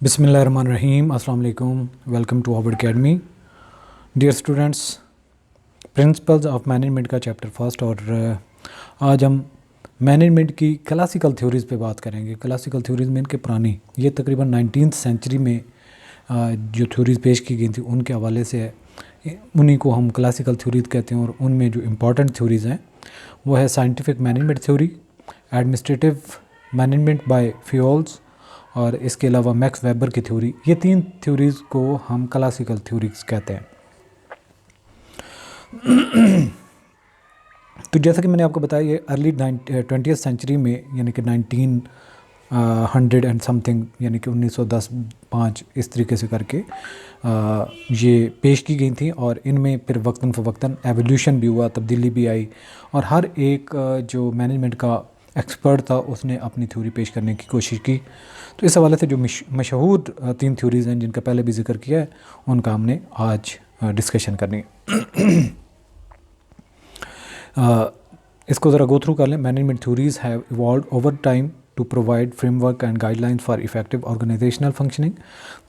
बिस्मिल्लाहिर्रहमानिर्रहीम अस्सलाम वालेकुम। Welcome to our academy. Dear students, principles of management का चैप्टर फर्स्ट और आज हम मैनेजमेंट की क्लासिकल थ्योरीज़ पे बात करेंगे। क्लासिकल थ्योरीज़ में इनके पुरानी ये तकरीबन 19th सेंचुरी में जो थ्योरीज़ पेश की गई थी उनके हवाले से है। उन्हीं को हम क्लासिकल थ्योरीज़ कहते हैं और उनमें जो इम्पॉर्टेंट थ्योरीज़ हैं वो है scientific management theory, administrative management by fuels और इसके अलावा मैक्स वेबर की थ्योरी। ये तीन थ्योरीज़ को हम क्लासिकल थ्योरीज़ कहते हैं। तो जैसा कि मैंने आपको बताया ये अर्ली 20th सेंचुरी में यानी कि 1900 एंड समथिंग यानी कि 1910-5 इस तरीके से करके ये पेश की गई थी और इनमें फिर वक्तन फ़वक्तन एवोल्यूशन भी हुआ, तब्दीली भी आई और हर एक जो मैनेजमेंट का एक्सपर्ट था उसने अपनी थ्योरी पेश करने की कोशिश की। तो इस हवाले से जो मशहूर तीन थ्योरीज़ हैं जिनका पहले भी जिक्र किया है उनका हमने आज डिस्कशन करनी है। इसको ज़रा गो थ्रू कर लें। Management theories have evolved over time to provide framework and guidelines for effective organizational functioning.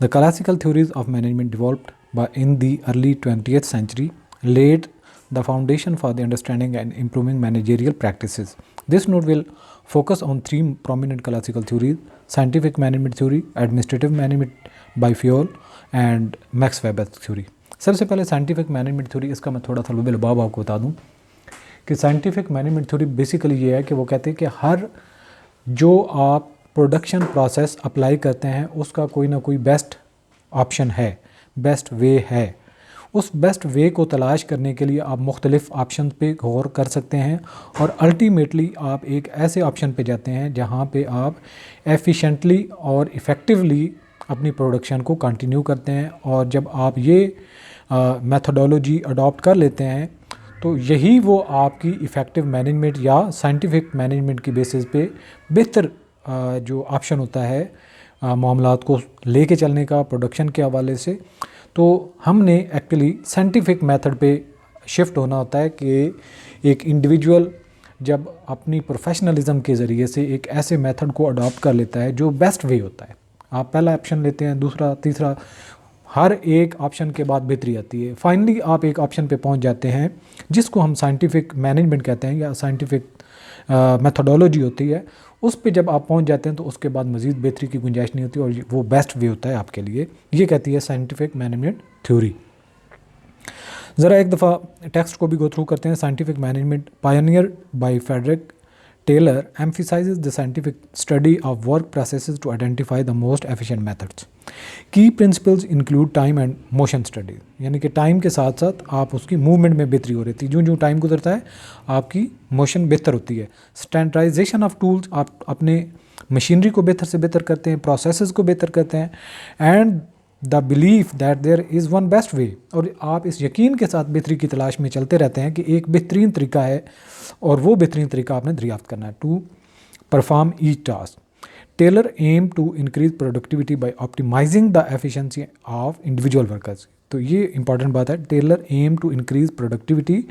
The classical theories of management developed in the early 20th century laid the foundation for the understanding and improving managerial practices. This note will focus on three prominent classical theories: scientific management theory, administrative management by Fayol, and Max Weber theory. सबसे पहले scientific management theory, इसका मैं थोड़ा सा लुबे लुबाब आपको बता दूं कि साइंटिफिक मैनेजमेंट थ्योरी बेसिकली ये है कि वो कहते हैं कि हर जो आप प्रोडक्शन प्रोसेस अप्लाई करते हैं उसका कोई ना कोई बेस्ट ऑप्शन है, बेस्ट वे है। उस बेस्ट वे को तलाश करने के लिए आप मुख्तलिफ़ ऑप्शन पे गौर कर सकते हैं और अल्टीमेटली आप एक ऐसे ऑप्शन पे जाते हैं जहाँ पे आप एफिशिएंटली और इफ़ेक्टिवली अपनी प्रोडक्शन को कंटिन्यू करते हैं। और जब आप ये मेथोडोलॉजी अडॉप्ट कर लेते हैं तो यही वो आपकी इफ़ेक्टिव मैनेजमेंट या साइंटिफिक मैनेजमेंट की बेसिस पे बेहतर जो ऑप्शन होता है मामलात को लेके चलने का प्रोडक्शन के हवाले से। तो हमने एक्चुअली साइंटिफिक मेथड पे शिफ्ट होना होता है कि एक इंडिविजुअल जब अपनी प्रोफेशनलिज्म के ज़रिए से एक ऐसे मेथड को अडॉप्ट कर लेता है जो बेस्ट वे होता है। आप पहला ऑप्शन लेते हैं, दूसरा, तीसरा, हर एक ऑप्शन के बाद बेहतरी आती है। फाइनली आप एक ऑप्शन पे पहुंच जाते हैं जिसको हम साइंटिफिक मैनेजमेंट कहते हैं या साइंटिफिक मेथोडोलॉजी होती है। उस पे जब आप पहुंच जाते हैं तो उसके बाद मज़ीद बेहतरी की गुंजाइश नहीं होती और वो बेस्ट वे होता है आपके लिए। ये कहती है साइंटिफिक मैनेजमेंट थ्योरी। ज़रा एक दफ़ा टेक्स्ट को भी गो थ्रू करते हैं। Scientific management pioneer by Frederick Taylor emphasizes the scientific study of work processes to identify the most efficient methods. Key principles include time and motion study. यानी कि time के साथ साथ आप उसकी मूवमेंट में बेहतरी हो रही थी। जो टाइम गुजरता है आपकी मोशन बेहतर होती है। स्टैंडर्डाइजेशन ऑफ टूल्स, आप अपने मशीनरी को बेहतर से बेहतर करते हैं, प्रोसेसेस को बेहतर करते हैं। And the belief that there is one best way, और आप इस यकीन के साथ बेहतरी की तलाश में चलते रहते हैं कि एक बेहतरीन तरीका है और वो बेहतरीन तरीका आपने दरियाफ्त करना है to perform each task. Taylor aim to increase productivity by optimising the efficiency of individual workers. तो ये इंपॉर्टेंट बात है। Taylor aim to increase productivity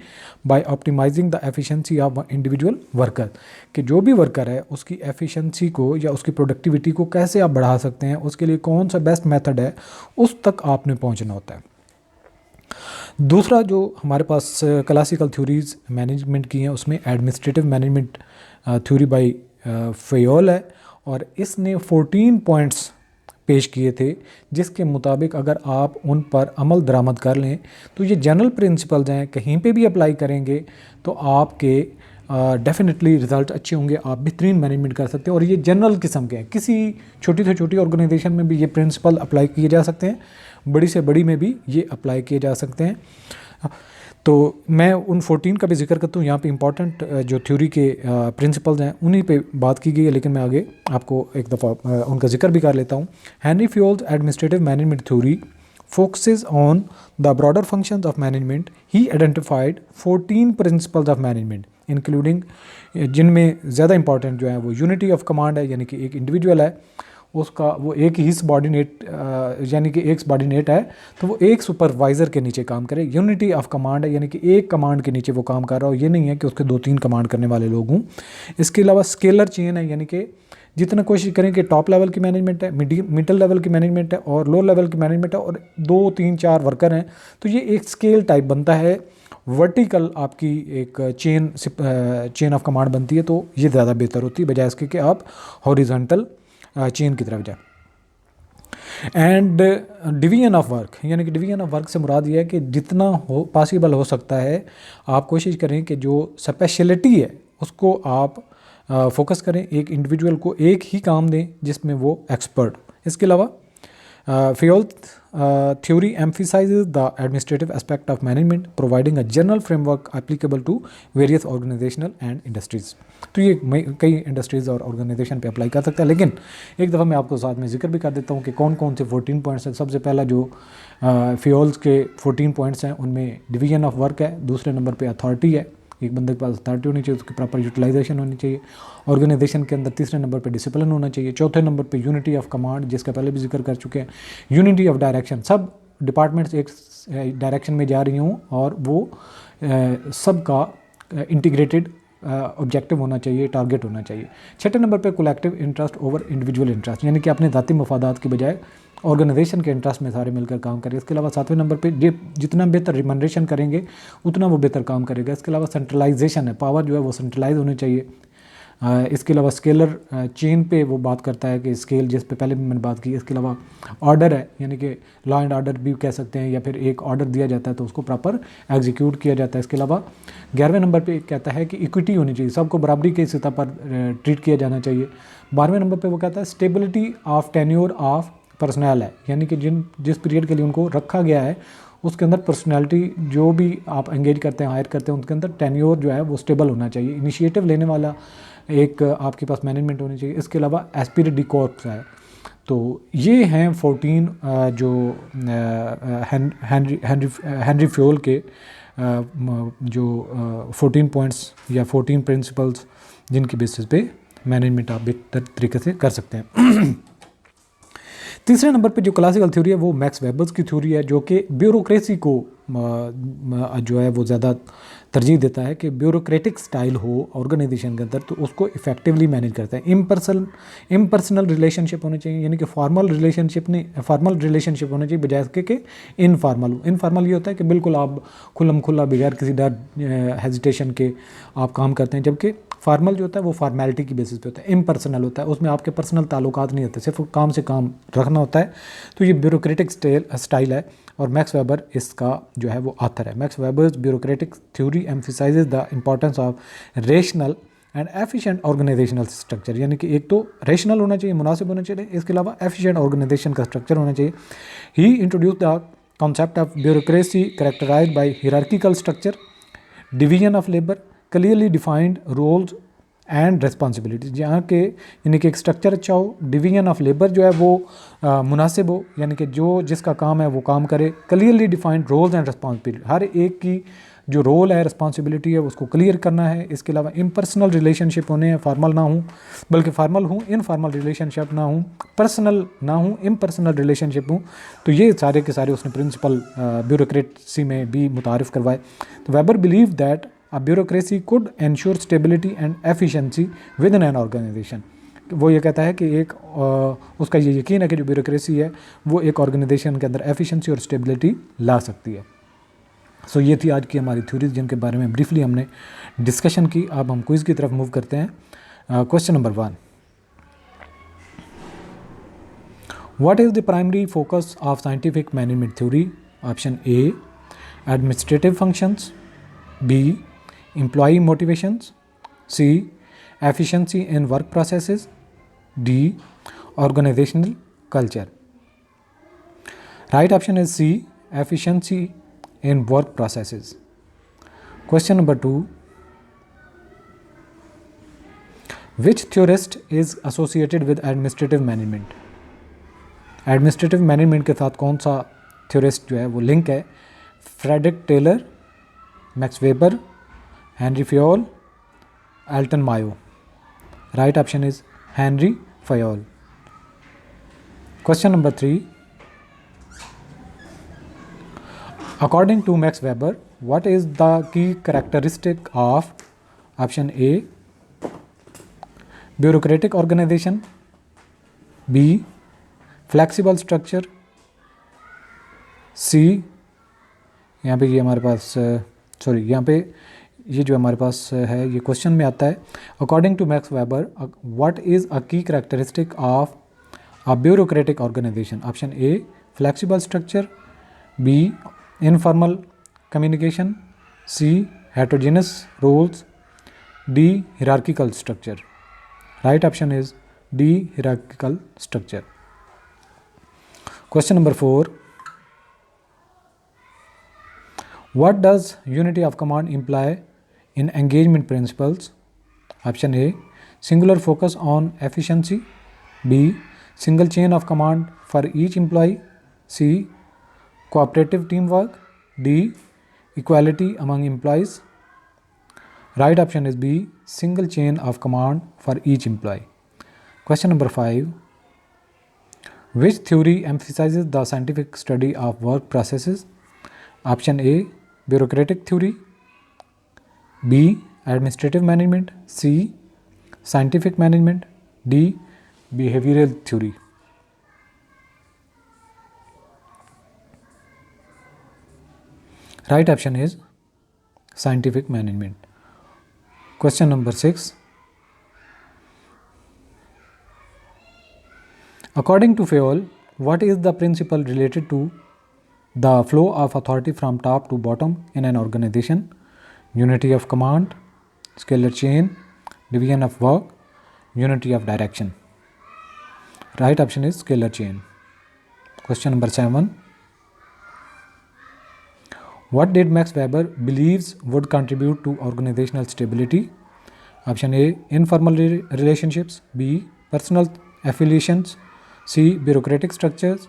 by optimising the efficiency of individual worker, कि जो भी वर्कर है उसकी एफिशिएंसी को या उसकी प्रोडक्टिविटी को कैसे आप बढ़ा सकते हैं, उसके लिए कौन सा बेस्ट मेथड है, उस तक आपने पहुंचना होता है। दूसरा जो हमारे पास क्लासिकल थ्योरीज मैनेजमेंट की हैं उसमें administrative management theory by Fayol है और इसने 14 पॉइंट्स पेश किए थे जिसके मुताबिक अगर आप उन पर अमल दरामद कर लें तो ये जनरल प्रिंसिपल्स हैं, कहीं पे भी अप्लाई करेंगे तो आपके डेफिनेटली रिज़ल्ट अच्छे होंगे, आप बेहतरीन मैनेजमेंट कर सकते हैं। और ये जनरल किस्म के हैं, किसी छोटी से छोटी ऑर्गेनाइजेशन में भी ये प्रिंसिपल अप्लाई किए जा सकते हैं, बड़ी से बड़ी में भी ये अप्लाई किए जा सकते हैं। तो मैं उन 14 का भी जिक्र करता हूँ। यहाँ पे इंपॉर्टेंट जो थ्योरी के प्रिंसिपल्स हैं उन्हीं पे बात की गई है, लेकिन मैं आगे आपको एक दफ़ा उनका जिक्र भी कर लेता हूँ। Henry Fayol's administrative management theory focuses on the broader functions of management. He identified 14 principles of management including जिनमें ज़्यादा इंपॉर्टेंट जो है वो यूनिटी ऑफ कमांड है, यानी कि एक इंडिविजुअल है उसका वो एक ही सबॉर्डिनेट यानी कि एक सबॉर्डिनेट है तो वो एक सुपरवाइज़र के नीचे काम करे। यूनिटी ऑफ कमांड है यानी कि एक कमांड के नीचे वो काम कर रहा हो, ये नहीं है कि उसके 2-3 कमांड करने वाले लोग हों। इसके अलावा स्केलर चेन है यानी कि जितना कोशिश करें कि टॉप लेवल की मैनेजमेंट है, मिडल लेवल की मैनेजमेंट है और लो लेवल की मैनेजमेंट है और 2-3-4 वर्कर हैं, तो ये एक स्केल टाइप बनता है। वर्टिकल आपकी एक चेन ऑफ कमांड बनती है, तो ये ज़्यादा बेहतर होती है बजाय इसके कि आप हॉरिजॉन्टल चेन की तरफ जाए। एंड डिवीजन ऑफ वर्क यानी कि डिवीजन ऑफ वर्क से मुराद ये है कि जितना हो पॉसिबल हो सकता है आप कोशिश करें कि जो स्पेशलिटी है उसको आप फोकस करें, एक इंडिविजुअल को एक ही काम दें जिसमें वो एक्सपर्ट। इसके अलावा Fayol theory emphasizes the administrative aspect of management, providing a general framework applicable to various organizational and industries. तो ये कई इंडस्ट्रीज़ और ऑर्गेनाइजेशन पे अप्लाई कर सकता है, लेकिन एक दफ़ा मैं आपको साथ में जिक्र भी कर देता हूँ कि कौन कौन से 14 पॉइंट्स हैं। सबसे पहला जो फियोल्स के 14 पॉइंट्स हैं उनमें डिवीजन ऑफ वर्क है, दूसरे नंबर पे अथॉरिटी है, एक बंदे के पास अथॉरिटी होनी चाहिए, उसकी प्रॉपर यूटिलाइजेशन होनी चाहिए। ऑर्गेनाइजेशन के अंदर तीसरे नंबर पे डिसिप्लिन होना चाहिए। चौथे नंबर पे यूनिटी ऑफ कमांड, जिसका पहले भी जिक्र कर चुके हैं। यूनिटी ऑफ डायरेक्शन, सब डिपार्टमेंट्स एक डायरेक्शन में जा रही हों और वो सब का इंटीग्रेटेड ऑब्जेक्टिव होना चाहिए, टारगेट होना चाहिए। छठे नंबर पे collective interest over individual interest, यानी कि अपने ज़ाती मफादात के बजाय ऑर्गेनाइजेशन के इंटरेस्ट में सारे मिलकर काम करें। इसके अलावा सातवें नंबर पे जितना बेहतर रिमनरेशन करेंगे उतना वो बेहतर काम करेगा। इसके अलावा सेंट्रलाइजेशन है, पावर जो है वो सेंट्रलाइज होनी चाहिए। इसके अलावा स्केलर चेन पे वो बात करता है कि स्केल, जिस पे पहले भी मैंने बात की। इसके अलावा ऑर्डर है, यानी कि लॉ एंड ऑर्डर भी कह सकते हैं, या फिर एक ऑर्डर दिया जाता है तो उसको प्रॉपर एग्जीक्यूट किया जाता है। इसके अलावा 11वें नंबर पे कहता है कि इक्विटी होनी चाहिए, सबको बराबरी के सतह पर ट्रीट किया जाना चाहिए। 12वें नंबर पे वो कहता है stability of tenure of personal है, यानी कि जिस पीरियड के लिए उनको रखा गया है उसके अंदर पर्सनैलिटी जो भी आप एंगेज करते हैं, हायर करते हैं, उनके अंदर टेन्योर जो है वो स्टेबल होना चाहिए। इनिशिएटिव लेने वाला एक आपके पास मैनेजमेंट होनी चाहिए। इसके अलावा एस्पिरिट डी कॉर्प्स है। तो ये हैं 14 जो हेनरी फ्योल के जो 14 पॉइंट्स या 14 प्रिंसिपल्स जिनकी बेसिस पे मैनेजमेंट आप बेहतर तरीके से कर सकते हैं। तीसरे नंबर पे जो क्लासिकल थ्योरी है वो मैक्स वेबर्स की थ्योरी है, जो कि ब्यूरोक्रेसी को जो है वो ज़्यादा तरजीह देता है कि ब्यूरोक्रेटिक स्टाइल हो ऑर्गेनाइजेशन के अंदर, तो उसको इफेक्टिवली मैनेज करता है। इम्पर्सनल रिलेशनशिप होने चाहिए, यानी कि फॉर्मल रिलेशनशिप होने चाहिए बजाय इसके कि इनफॉर्मल ये होता है कि बिल्कुल आप खुल्लम खुल्ला बगैर किसी डर हेजिटेशन के आप काम करते हैं, जबकि फार्मल जो होता है वो फार्मेलिटी की बेसिस पे होता है। इम्पर्सनल होता है, उसमें आपके पर्सनल ताल्लुकात नहीं होते, सिर्फ काम से काम रखना होता है। तो ये ब्यूरोक्रेटिक स्टाइल है और मैक्स वेबर इसका जो है वो ऑथर है। Max Weber's bureaucratic theory emphasises the importance of rational and efficient organisational structure, यानी कि एक तो रेशनल होना चाहिए, मुनासिब होना चाहिए, इसके अलावा एफिशिएंट ऑर्गेनाइजेशन का स्ट्रक्चर होना चाहिए। He introduce the concept of bureaucracy characterised by hierarchical structure, division of labour, clearly defined roles and responsibilities, जहाँ के यानी कि एक स्ट्रक्चर अच्छा हो, डिवीजन ऑफ लेबर जो है वो मुनासिब हो, यानी कि जो जिसका काम है वो काम करे, clearly defined roles and responsibility, हर एक की जो रोल है रिस्पॉन्सिबिलिटी है उसको क्लियर करना है। इसके अलावा इम्पर्सनल रिलेशनशिप होने हैं, फॉर्मल ना हूँ बल्कि फॉर्मल हूँ, इनफॉर्मल रिलेशनशिप ना हूँ, पर्सनल ना हूँ, इम्पर्सनल रिलेशनशिप हूँ। तो ये सारे के सारे उसने प्रिंसिपल ब्यूरोक्रेसी में भी मुतारिफ करवाए। तो weber believe that a bureaucracy could ensure stability and efficiency within an organization। वो ये कहता है कि एक उसका ये यकीन है कि जो ब्यूरोक्रेसी है वो एक ऑर्गेनाइजेशन के अंदर एफिशिएंसी और स्टेबिलिटी ला सकती है। सो ये थी आज की हमारी थ्योरीज जिनके बारे में ब्रीफली हमने डिस्कशन की। अब हम क्विज़ की तरफ मूव करते हैं। Question number 1, what is the primary focus of scientific management theory? Option A administrative functions, B employee motivations, C efficiency in work processes, D organizational culture। Right option is C efficiency in work processes। Question number 2, which theorist is associated with administrative management? Administrative management के साथ कौन सा theorist जो है वो link है? Frederick Taylor, Max Weber, Henri Fayol, Elton Mayo. Right option is Henri Fayol. Question number 3. According to Max Weber, what is the key characteristic of option A, bureaucratic organization, B, flexible structure, C, यहाँ पे ये हमारे पास यहाँ पे ये जो हमारे पास है ये क्वेश्चन में आता है. According to Max Weber, what is a key characteristic of a bureaucratic organisation? Option A, flexible structure, B, informal communication, C, heterogeneous roles, D, hierarchical structure. Right option is D, hierarchical structure. Question number 4. What does unity of command imply in engagement principles? Option A, singular focus on efficiency, B, single chain of command for each employee, C, cooperative teamwork, D, equality among employees. Right option is B, single chain of command for each employee. Question number 5. Which theory emphasizes the scientific study of work processes? Option A, bureaucratic theory, B, administrative management, C, scientific management, D, behavioral theory. Right option is scientific management. Question number 6. According to Fayol, what is the principle related to the flow of authority from top to bottom in an organization? Unity of command, scalar chain, division of work, unity of direction. Right option is scalar chain. Question number 7. What did Max Weber believes would contribute to organizational stability? Option A, informal relationships, B, personal affiliations, C, bureaucratic structures,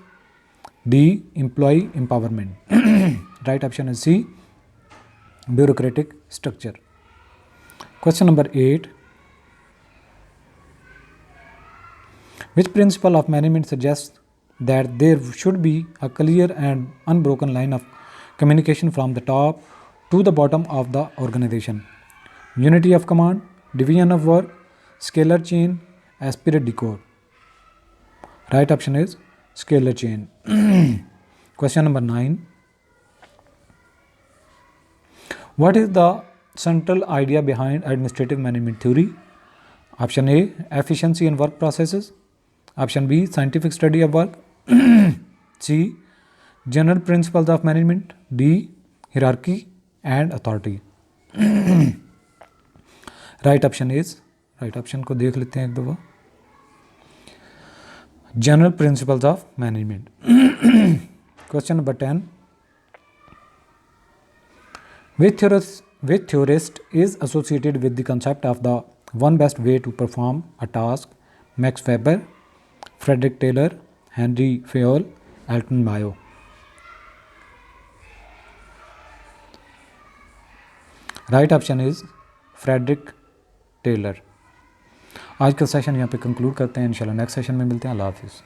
D, employee empowerment. Right option is C, bureaucratic structure. Question number 8. Which principle of management suggests that there should be a clear and unbroken line of communication from the top to the bottom of the organization? Unity of command, division of work, scalar chain, esprit de corps. Right option is scalar chain. Question number 9. What is the central idea behind administrative management theory? Option A, efficiency in work processes. Option B, scientific study of work. C, general principles of management. D, hierarchy and authority. Right option is, right option को देख लेते हैं एक दफा. General principles of management. Question number 10. Which theorist is associated with the concept of the one best way to perform a task? Max Weber, Frederick Taylor, Henry Fayol, Alton Mayo. Right option is Frederick Taylor. आज का session यहाँ पे conclude करते हैं. इंशाल्लाह next session में मिलते हैं. अल्लाह हाफिज़.